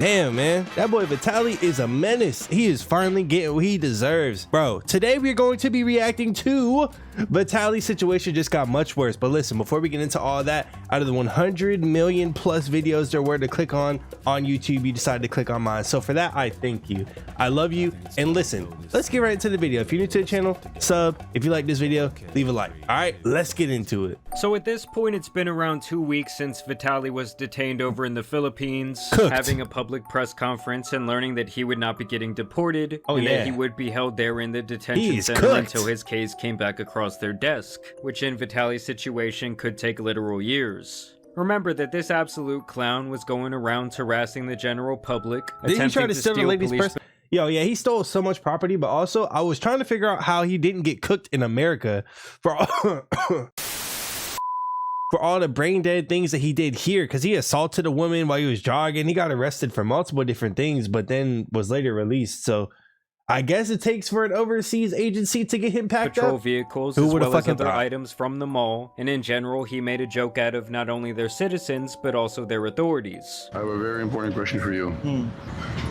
Damn, man, that boy Vitali is a menace. He is finally getting what he deserves. Bro, today we're going to be reacting to Vitali's situation just got much worse. But listen, before we get into all that, out of the 100 million plus videos there were to click on YouTube, you decided to click on mine. So for that, I thank you. I love you. And listen, let's get right into the video. If you're new to the channel, sub. If you like this video, leave a like. All right, let's get into it. So at this point, it's been around 2 weeks since Vitali was detained over in the Philippines, having a public press conference and learning that he would not be getting deported, and that he would be held there in the detention center until his case came back across their desk, which in Vitali's situation could take literal years. Remember that this absolute clown was going around harassing the general public, attempting he try to steal the lady's purse? Yo, yeah, he stole so much property, but also I was trying to figure out how he didn't get cooked in America for all the brain dead things that he did here, because he assaulted a woman while he was jogging. He got arrested for multiple different things, but then was later released. So I guess it takes for an overseas agency to get him packed patrol up. Vehicles as well as other items from the mall, and in general he made a joke out of not only their citizens but also their authorities. I have a very important question for you.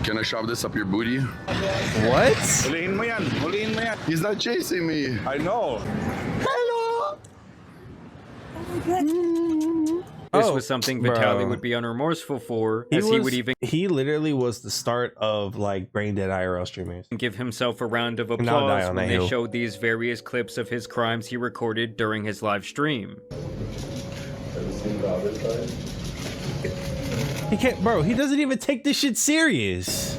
Can I shove this up your booty? What? Huliin mo yan. Huliin mo yan. He's not chasing me. I know. Hello. This was something Vitali would be unremorseful for, as he would even... He literally was the start of, like, brain dead IRL streamers. Give himself a round of applause when they showed these various clips of his crimes he recorded during his live stream. He can't, bro, he doesn't even take this shit serious.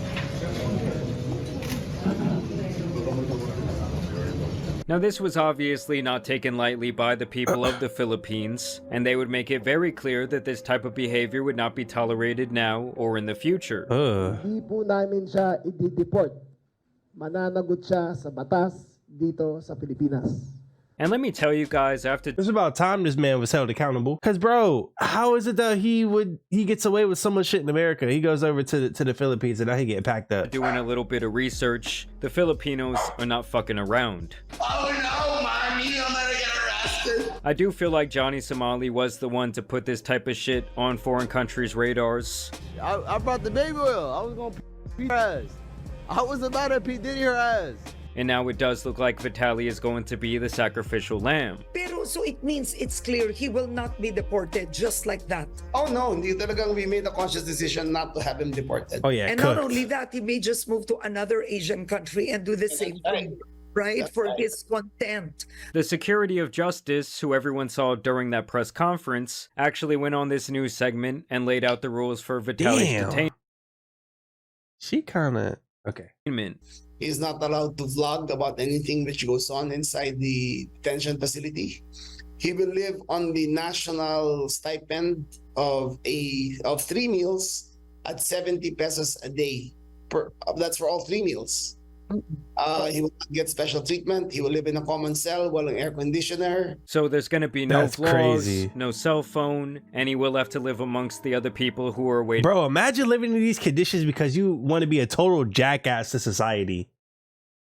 Now this was obviously not taken lightly by the people of the Philippines, and they would make it very clear that this type of behavior would not be tolerated now or in the future. Hindi po namin siya i-deport. Mananagot siya sa batas dito sa Pilipinas. And let me tell you guys, after it's about time this man was held accountable. Cause bro, how is it that he gets away with so much shit in America? He goes over to the Philippines and now he getting packed up. Doing a little bit of research, the Filipinos are not fucking around. Oh no, mommy, I'm gonna get arrested. I do feel like Johnny Somali was the one to put this type of shit on foreign countries' radars. I brought the baby oil. I was gonna pee her ass. I was about to pee Diddy her ass. And now it does look like Vitali is going to be the sacrificial lamb. Pero so it means it's clear he will not be deported just like that. Oh no, hindi talagang we made a conscious decision not to have him deported. Oh yeah, and not only that, he may just move to another Asian country and do the same thing, right? For his content. The Security of Justice, who everyone saw during that press conference, actually went on this news segment and laid out the rules for Vitali's detainment. She kind of okay. He's not allowed to vlog about anything which goes on inside the detention facility. He will live on the national stipend of 3 meals at 70 pesos a day. That's for all 3 meals. He will not get special treatment. He will live in a common cell while an air conditioner. So there's going to be no flaws, no cell phone, and he will have to live amongst the other people who are waiting. Bro, imagine living in these conditions because you want to be a total jackass to society.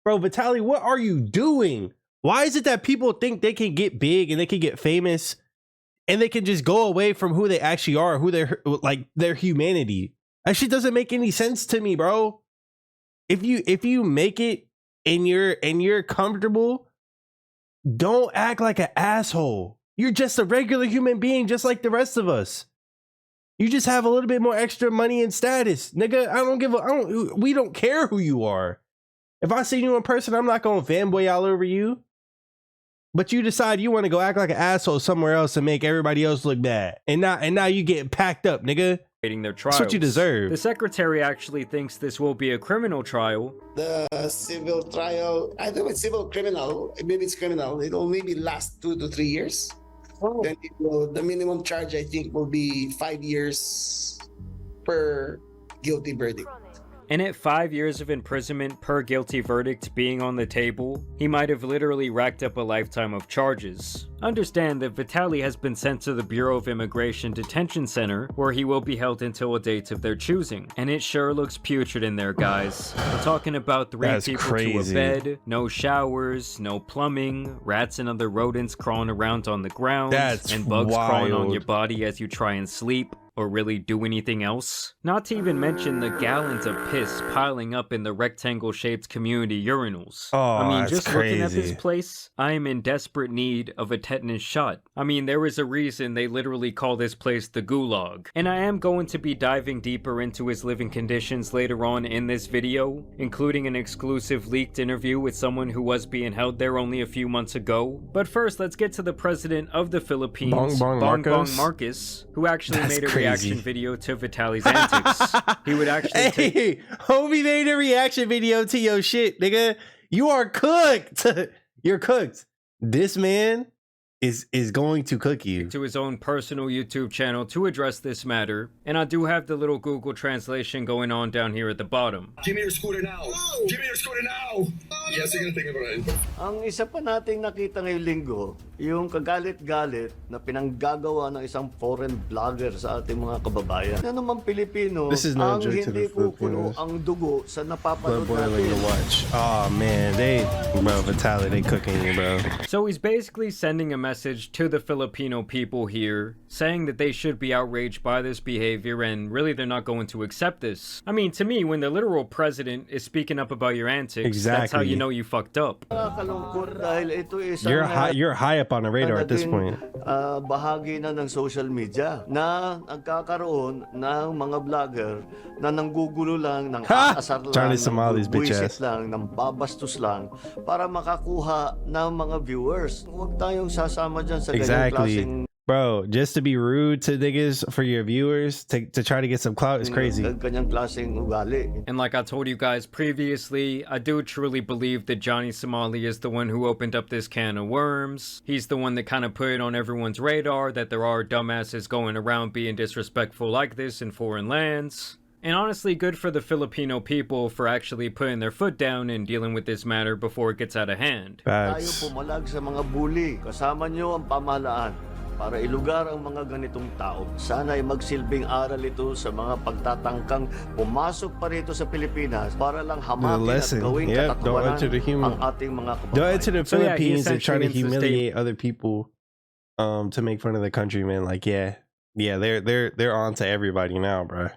Bro, Vitali, what are you doing? Why is it that people think they can get big and they can get famous and they can just go away from who they actually are, who they're like, their humanity? That shit doesn't make any sense to me, bro. If you make it and you're comfortable, don't act like an asshole. You're just a regular human being, just like the rest of us. You just have a little bit more extra money and status, nigga. We don't care who you are. If I see you in person, I'm not gonna fanboy all over you. But you decide you want to go act like an asshole somewhere else and make everybody else look bad, and now you getting packed up, nigga. Their trials. That's what you deserve. The secretary actually thinks this will be a criminal trial. The civil trial, I think it's civil criminal, maybe it's criminal. It'll maybe last 2 to 3 years. Then the minimum charge, I think, will be 5 years per guilty verdict. And at 5 years of imprisonment per guilty verdict being on the table, he might have literally racked up a lifetime of charges. Understand that Vitali has been sent to the Bureau of Immigration Detention Center, where he will be held until a date of their choosing. And it sure looks putrid in there, guys. We're talking about 3 people to a bed, no showers, no plumbing, rats and other rodents crawling around on the ground, and bugs crawling on your body as you try and sleep. or really do anything else. Not to even mention the gallons of piss piling up in the rectangle-shaped community urinals. Oh, I mean, that's just looking at this crazy. place, I am in desperate need of a tetanus shot. I mean, there is a reason they literally call this place the GULAG. And I am going to be diving deeper into his living conditions later on in this video, including an exclusive leaked interview with someone who was being held there only a few months ago. But first, let's get to the president of the Philippines, Bong Marcos, who actually That's made a crazy. reaction video to Vitali's antics. He would actually take... Hey, homie made a reaction video to your shit, nigga. You are cooked. You're cooked. This man is going to cook you. to his own personal YouTube channel to address this matter, and I do have the little Google translation going on down here at the bottom. Give me your scooter now. Give me your scooter now. Yes, I'm gonna think about it. Ang isa pa nating nakita ngayong linggo, yung kagalit-galit na pinanggagawa ng isang foreign vlogger sa ating mga kababayan. Ano naman Pilipino, This is no ang joke to hindi the Filipinos. kukulo ang dugo sa napapanood Boiling to natin. watch. Oh man, bro, Vitali, they cooking you, bro. So he's basically sending a message to the Filipino people here, saying that they should be outraged by this behavior and really they're not going to accept this. I mean, to me, when the literal president is speaking up about your antics, that's how Exactly. you know you fucked up. Nakakalungkot dahil ito isang You're high up on the radar at this naging, point. bahagi na ng social media na nagkakaroon ng mga vlogger na nanggugulo lang, ng Ha! aasar lang, Charlie ng Somali's bitch buwisit ass. lang, ng babastos lang para makakuha ng mga viewers. Huwag tayong sasama dyan sa ganyan klaseng Bro, just to be rude to niggas for your viewers to try to get some clout is crazy. ganyang klaseng ugali. And like I told you guys previously, I do truly believe that Johnny Somali is the one who opened up this can of worms. He's the one that kind of put it on everyone's radar that there are dumbasses going around being disrespectful like this in foreign lands. And honestly, good for the Filipino people for actually putting their foot down and dealing with this matter before it gets out of hand. Tayo Facts. pumalag sa mga bully. Kasama nyo ang pamahalaan para ilugar ang mga ganitong tao. Sana ay magsilbing aral ito sa mga pagtatangkang pumasok pa rito sa Pilipinas para lang hamakin at lesson. gawing Yep, don't katatawanan enter the human. ang ating mga Go kababayan. into the So, yeah, he Philippines and try to essentially humiliate other people to make fun of the country, man. Like, yeah, they're on to everybody now, bro.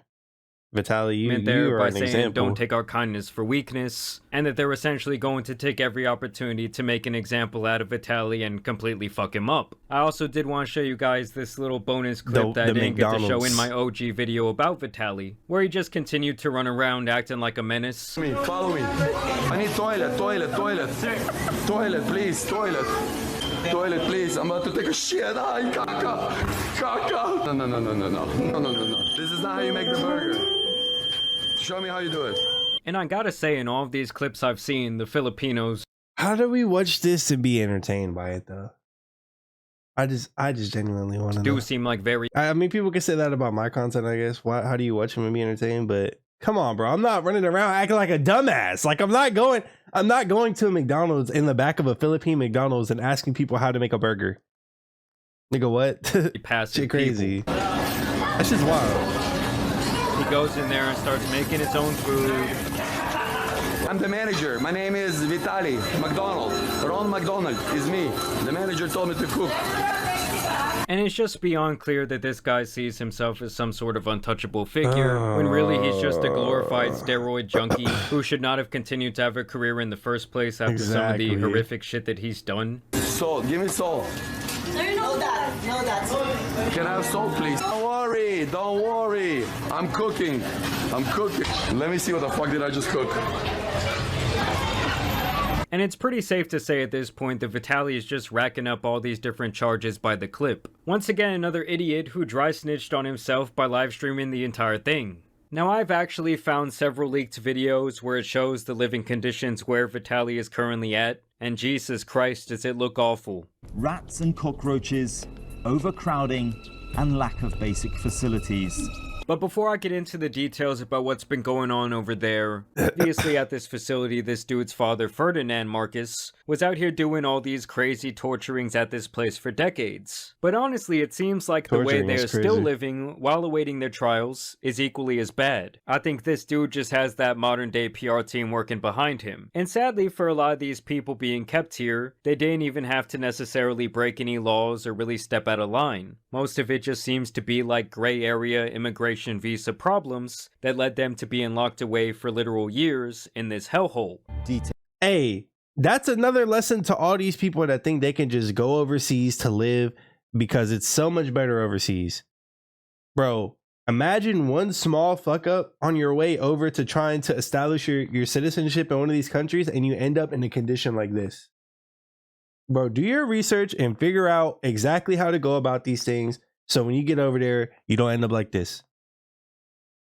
Vitali, you Meant there are by an saying example. don't take our kindness for weakness, and that they're essentially going to take every opportunity to make an example out of Vitali and completely fuck him up. I also did want to show you guys this little bonus clip that I the didn't get to show in McDonald's. my OG video about Vitali, where he just continued to run around acting like a menace. Follow me. I need toilet, please, toilet. Toilet, please. I'm about to take a shit. Ay, caca. Caca. No. This is not how you make the burger. Show me how you do it. And I gotta say, in all of these clips I've seen, the Filipinos How do we watch this to be entertained by it, though? I just genuinely want to know. do seem like very I mean, people can say that about my content, I guess. Why? How do you watch them and be entertained? But come on, bro. I'm not running around acting like a dumbass. Like I'm not going to a McDonald's in the back of a Philippine McDonald's and asking people how to make a burger. Nigga, what? passive Shit crazy. people. That's just wild. He goes in there and starts making his own food. I'm the manager. My name is Vitali McDonald. Ron McDonald is me. The manager told me to cook. And it's just beyond clear that this guy sees himself as some sort of untouchable figure, when really he's just a glorified steroid junkie who should not have continued to have a career in the first place after some of the Exactly. horrific shit that he's done. Salt. Give me salt. No, that's Can I have salt, please? Don't worry. I'm cooking. Let me see what the fuck did I just cook. And it's pretty safe to say at this point that Vitali is just racking up all these different charges by the clip. Once again, another idiot who dry snitched on himself by live streaming the entire thing. Now, I've actually found several leaked videos where it shows the living conditions where Vitali is currently at, and Jesus Christ, does it look awful. Rats and cockroaches, overcrowding, and lack of basic facilities. But before I get into the details about what's been going on over there, obviously at this facility, this dude's father, Ferdinand Marcus, was out here doing all these crazy torturings at this place for decades. But honestly, it seems like the way they are still living while awaiting their trials is equally as bad. I think this dude just has that modern day PR team working behind him. And sadly, for a lot of these people being kept here, they didn't even have to necessarily break any laws or really step out of line. Most of it just seems to be like gray area immigration visa problems that led them to being locked away for literal years in this hellhole. Hey, that's another lesson to all these people that think they can just go overseas to live because it's so much better overseas. Bro, imagine one small fuck up on your way over to trying to establish your citizenship in one of these countries and you end up in a condition like this. Bro, do your research and figure out exactly how to go about these things so when you get over there, you don't end up like this.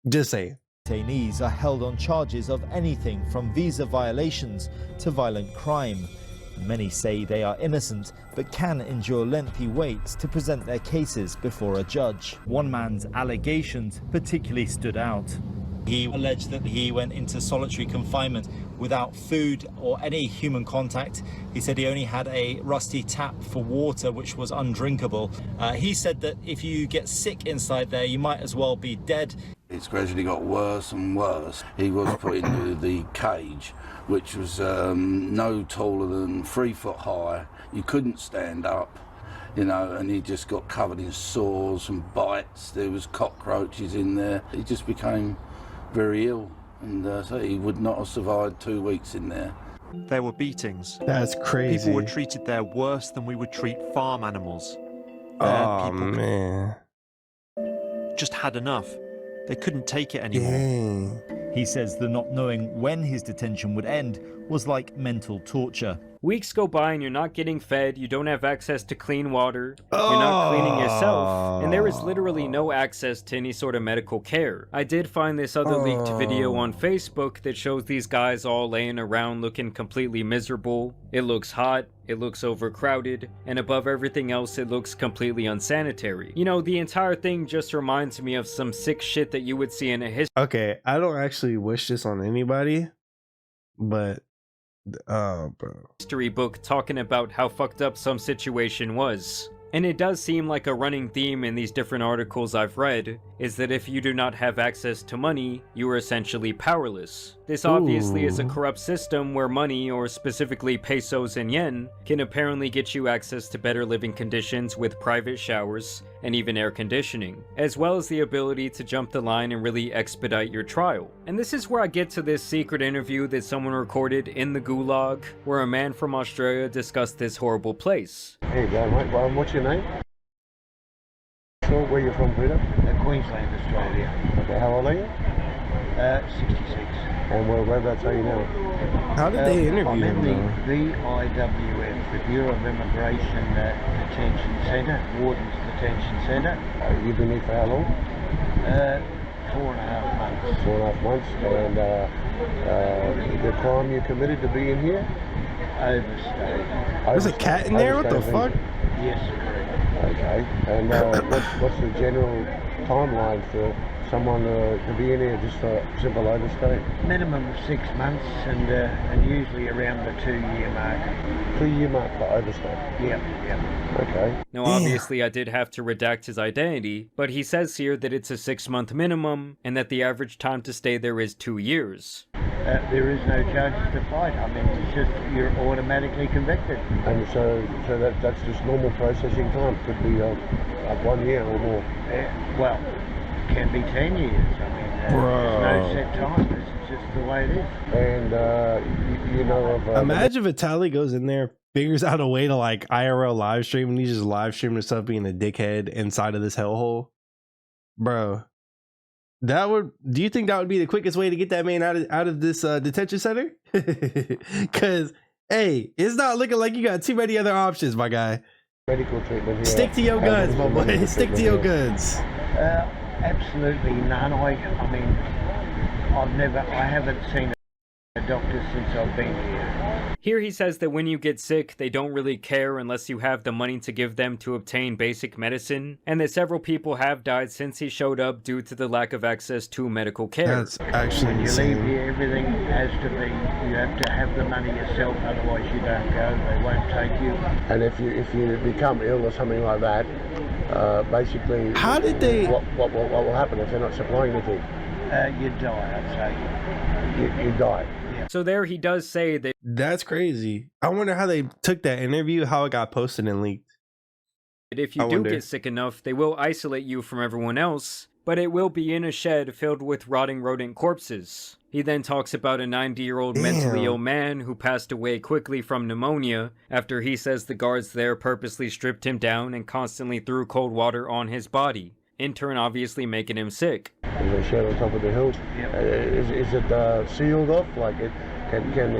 Just saying. Detainees are held on charges of anything from visa violations to violent crime. Many say they are innocent, but can endure lengthy waits to present their cases before a judge. One man's allegations particularly stood out. He alleged that he went into solitary confinement without food or any human contact. He said he only had a rusty tap for water, which was undrinkable. He said that if you get sick inside there, you might as well be dead. It's gradually got worse and worse. He was put into the cage, which was no taller than 3 foot high. You couldn't stand up, you know, and he just got covered in sores and bites. There was cockroaches in there. He just became very ill, and so he would not have survived 2 weeks in there. There were beatings. That's crazy. People were treated there worse than we would treat farm animals. Oh, man. Just had enough. They couldn't take it anymore. Dang. He says the not knowing when his detention would end was like mental torture. Weeks go by and you're not getting fed, you don't have access to clean water, you're not cleaning yourself, and there is literally no access to any sort of medical care. I did find this other leaked video on Facebook that shows these guys all laying around looking completely miserable. It looks hot, it looks overcrowded, and above everything else, it looks completely unsanitary. You know, the entire thing just reminds me of some sick shit that you would see in a Okay, I don't actually wish this on anybody, but bro. history book talking about how fucked up some situation was. And it does seem like a running theme in these different articles I've read, is that if you do not have access to money, you are essentially powerless. This obviously is a corrupt system where money, or specifically pesos and yen, can apparently get you access to better living conditions with private showers and even air conditioning, as well as the ability to jump the line and really expedite your trial. And this is where I get to this secret interview that someone recorded in the Gulag, where a man from Australia discussed this horrible place. Hey, mate, what's your name? So, where you from, Peter? Queensland, Australia. Okay, how old are you? 66. And whereabouts are you now? How did they interview I'm him, in though? the VIWF, the Bureau of Immigration Detention Centre, Warden's Detention Centre. You've been here for how long? 4.5 months. 4.5 months. And the crime you committed to be in here? Overstayed. There's a cat in there? What the fuck? Yes, correct. Okay. And what's the general timeline for someone to be in here just for simple overstay? Minimum of 6 months and usually around the 2-year mark. 2-year mark for overstay? Yep. Okay. Now obviously I did have to redact his identity, but he says here that it's a 6-month minimum and that the average time to stay there is 2 years. There is no charges to fight. I mean, it's just you're automatically convicted. And so that's just normal processing time. Could be 1 year or more. Well, it can be 10 years. I mean, there's no set time. It's just the way it is. And you know of... Imagine Vitali goes in there, figures out a way to like IRL live stream, and he's just live streaming himself being a dickhead inside of this hellhole. Bro. Do you think that would be the quickest way to get that man out of this detention center? Because, hey, it's not looking like you got too many other options, my guy. Medical treatment here. Stick to your guns, my boy. Stick to your guns. Absolutely none. I mean, I haven't seen a doctors since I've been here. Here he says that when you get sick, they don't really care unless you have the money to give them to obtain basic medicine, and that several people have died since he showed up due to the lack of access to medical care. That's actually When you insane. leave here, everything has to be, you have to have the money yourself, otherwise you don't go, they won't take you. And if you become ill or something like that, basically, How did they? What will happen if they're not supplying anything? You die, I'd say. You die. So there he does say that That's crazy. I wonder how they took that interview, how it got posted and leaked. if you I do wonder. get sick enough, they will isolate you from everyone else, but it will be in a shed filled with rotting rodent corpses. He then talks about a 90-year-old mentally Damn. ill man who passed away quickly from pneumonia after he says the guards there purposely stripped him down and constantly threw cold water on his body, in turn obviously making him sick. There's a shed on top of the hill. Yep. Is it sealed off? Like it can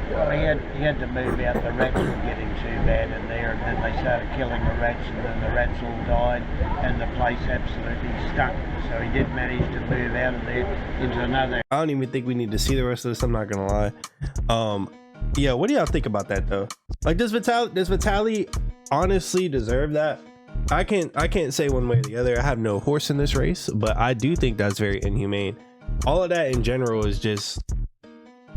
Well, he had to move out, the rats were getting too bad in there, and then they started killing the rats, and then the rats all died, and the place absolutely stunk. So he did manage to move out of there into another. I don't even think we need to see the rest of this. I'm not gonna lie. Yeah, what do y'all think about that though? Like, does Vitali honestly deserve that? I can't say one way or the other. I have no horse in this race, but I do think that's very inhumane. All of that in general is just,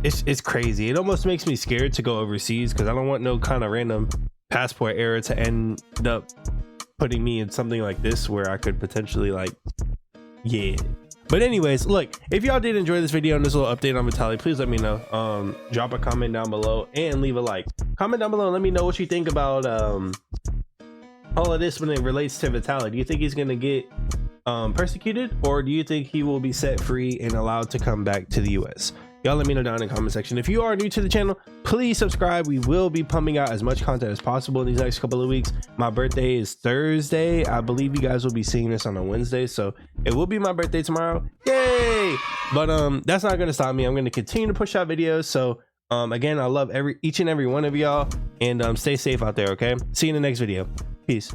it's crazy. It almost makes me scared to go overseas because I don't want no kind of random passport error to end up putting me in something like this where I could potentially, like, yeah. But anyways, look, if y'all did enjoy this video and this little update on Vitali, please let me know. Drop a comment down below and leave a like. Comment down below and let me know what you think about all of this when it relates to Vitali. Do you think he's gonna get persecuted, or do you think he will be set free and allowed to come back to the US? Y'all let me know down in the comment section. If you are new to the channel, please subscribe. We will be pumping out as much content as possible in these next couple of weeks. My birthday is Thursday. I believe you guys will be seeing this on a Wednesday, so it will be my birthday tomorrow. Yay! But that's not gonna stop me. I'm gonna continue to push out videos. So again, I love each and every one of y'all, and stay safe out there. Okay, see you in the next video. Peace.